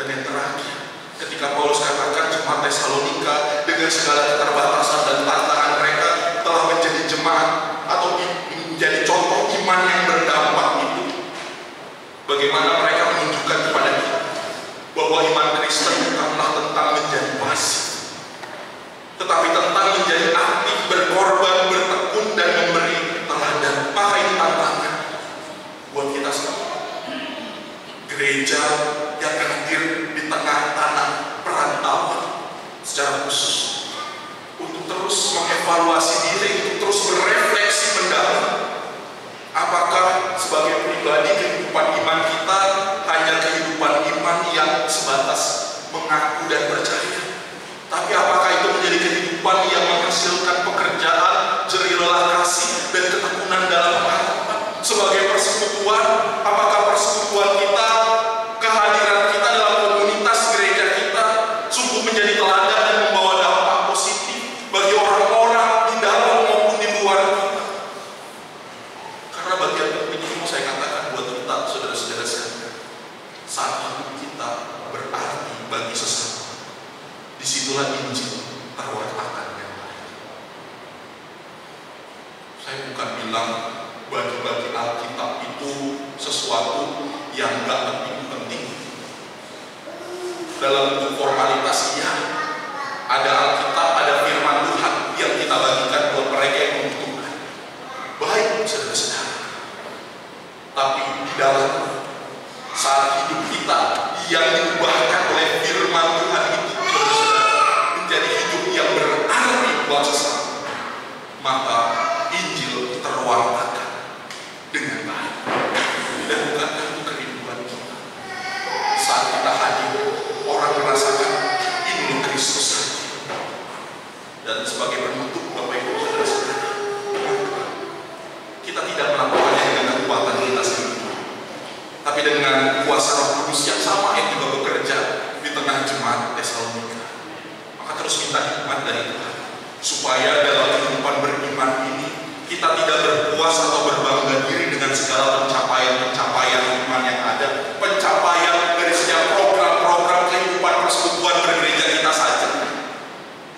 Dan yang terakhir, ketika Paulus katakan jemaat Tesalonika dengan segala keterbatasan dan tantangan mereka telah menjadi jemaat atau menjadi contoh iman yang berdampak itu, bagaimana mereka menunjukkan kepada kita bahwa iman Kristen bukanlah tentang menjadi pasif, tetapi tentang menjadi aktif, berkorban, bertekun, dan memberi teladan. Maka ini tantangan buat kita semua. Gereja yang hadir di tengah tanah perantauan secara khusus untuk terus mengevaluasi diri, untuk terus berefleksi mendalam. Apakah sebagai pribadi kehidupan iman kita hanya kehidupan iman yang sebatas mengaku dan percaya, tapi apakah itu menjadi kehidupan yang menghasilkan pekerjaan, jerih lelah kasih, dan ketekunan dalam harapan sebagai persekutuan? Apakah persekutuan kita, kehadiran kita dalam komunitas gereja kita sungguh menjadi teladan dan membawa dampak positif bagi orang-orang di dalam maupun di luar kita? Karena bagian penting ini mau saya katakan buat kita, saudara-saudara sekalian, saat hidup kita berarti bagi sesama, disitulah Injil terwartakan yang baik. Saya bukan bilang bagi-bagi Alkitab itu sesuatu yang gak penting. Dalam bentuk formalitas, iya, ada Alkitab, ada firman Tuhan yang kita bagikan buat mereka yang membutuhkan. Baik, saudara-saudara. Tapi di dalam saat hidup kita yang diubahkan oleh firman Tuhan itu, saudara-saudara, menjadi hidup yang berarti buat sesama, maka Injil terwartakan dengan baik. Dan bukankah itu kehidupan kita? Saat kita hadir, orang merasakan ini Kristus hadir. Dan sebagai penutup, Bapak Ibu saudara-saudara, kita tidak melakukannya dengan kekuatan kita sendiri, tapi dengan kuasa Roh Kudus yang sama yang juga bekerja di tengah jemaat Tesalonika. Maka terus minta hikmat dari Tuhan, supaya dalam kehidupan beriman ini kita tidak berpuas atau berbangga diri dengan segala pencapaian iman yang ada, pencapaian dari setiap program-program kehidupan persekutuan bergereja kita saja.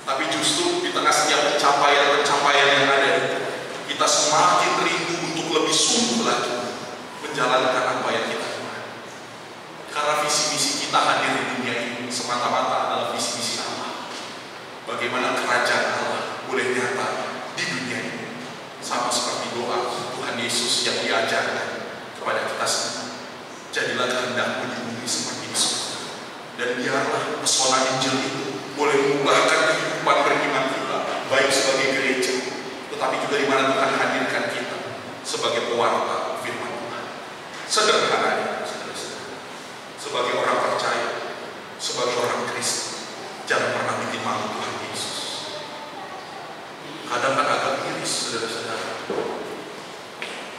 Tapi justru di tengah setiap pencapaian yang ada itu, kita semakin rindu untuk lebih sungguh lagi menjalankan apa yang kita imani. Karena visi misi kita hadir di dunia ini semata-mata adalah visi misi Allah. Bagaimana kerajaan Allah boleh nyata di dunia ini, sama seperti doa Tuhan Yesus yang diajarkan kepada kita semua. Jadilah kehendakmu di bumi seperti di surga. Dan biarlah pesona Injil itu boleh mengubahkan kehidupan beriman kita, baik sebagai gereja, tetapi juga di mana Tuhan hadirkan kita sebagai pewarta firman Tuhan. Sederhananya, saudara-saudara, sebagai orang percaya, sebagai orang Kristen, jangan pernah bikin malu Tuhan Yesus. Kadang kan agak miris, saudara-saudara,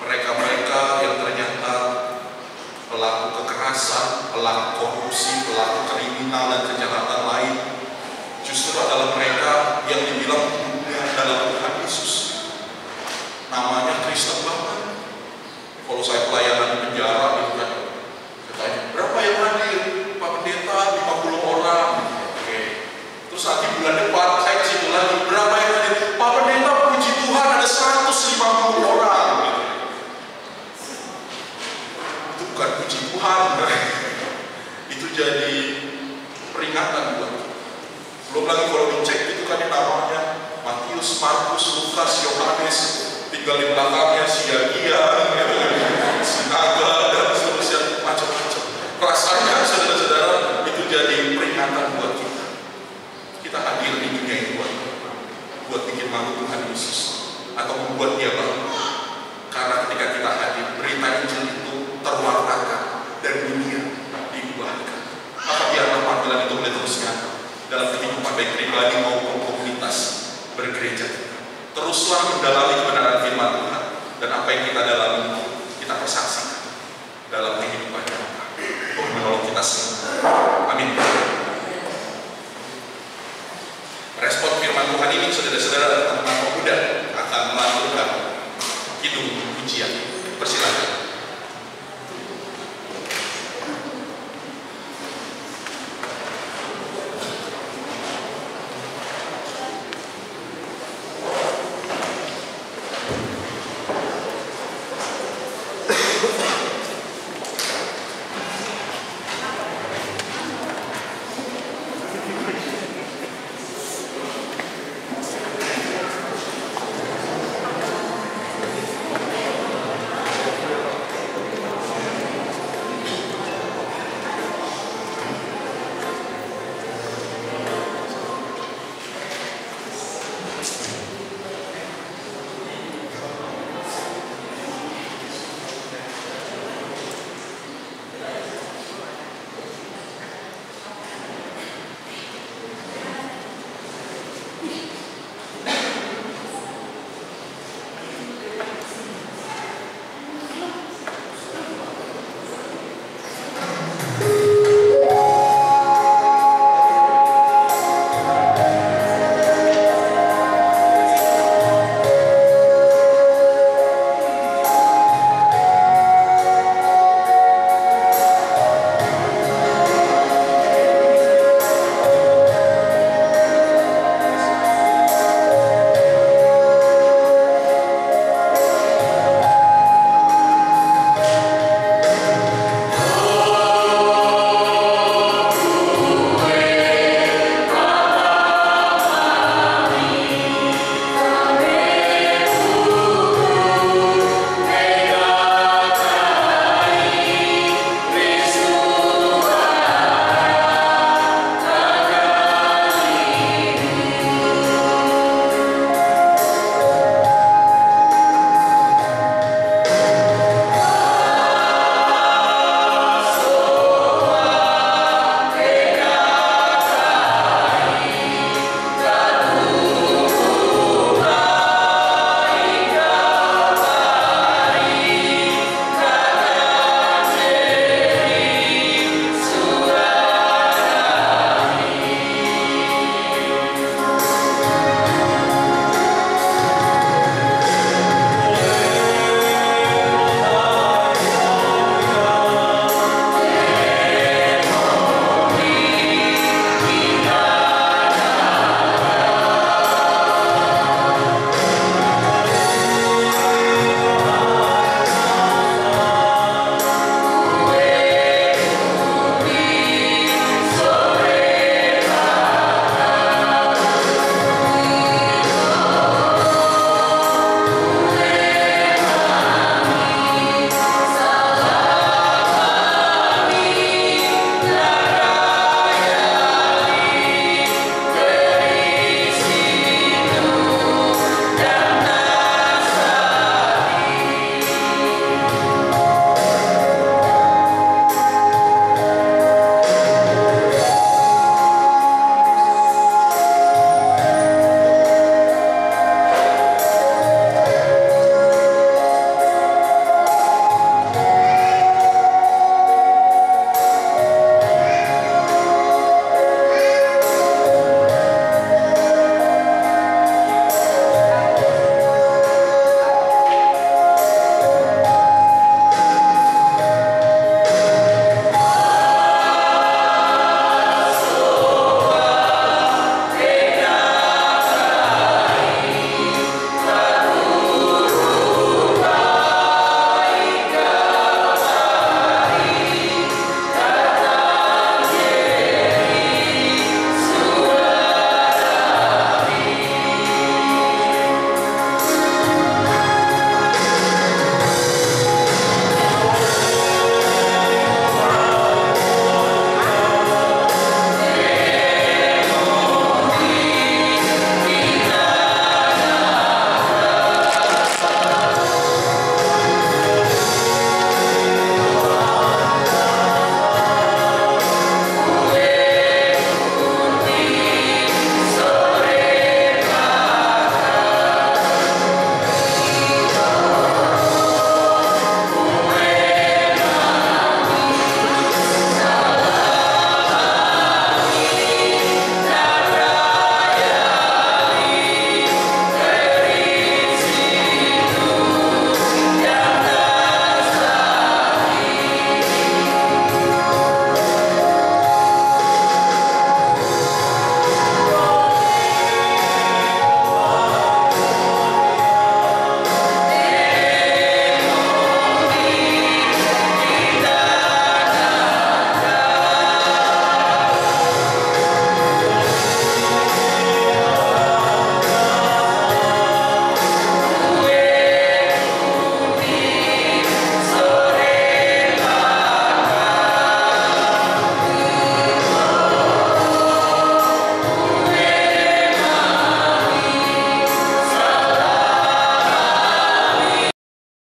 mereka-mereka yang ternyata pelaku kekerasan, pelaku korupsi, pelaku kriminal dan kejahatan lain, justru adalah mereka yang dibilang hidupnya dalam Tuhan Yesus. Namanya Kristen banget. Kalau saya pelayanan di penjara itu kan, saya tanya, berapa yang hadir? Pak Pendeta, 50 orang. Oke. Terus nanti bulan depan saya ke situ lagi, berapa yang hadir? Pak Pendeta, puji Tuhan ada 150 orang. Itu bukan puji Tuhan, itu jadi peringatan buat kita. Belum lagi kalau dicek itu kan yang namanya Matius, Markus, Lukas, Yohanes, tinggal di belakangnya Siagia, Sinaga, dan seterusnya, macam-macam. Rasanya saudara-saudara itu jadi peringatan buat kita. Kita hadir di dunia ini buat bikin malu Tuhan Yesus atau membuat dia bangga. Karena ketika kita hadir, berita Injil itu terwartakan dan dunia diubahkan. Maka biarlah panggilan itu boleh terus nyata dalam kehidupan baik pribadi maupun komunitas bergereja. Teruslah mendalami kebenaran firman Tuhan, dan apa yang kita dalami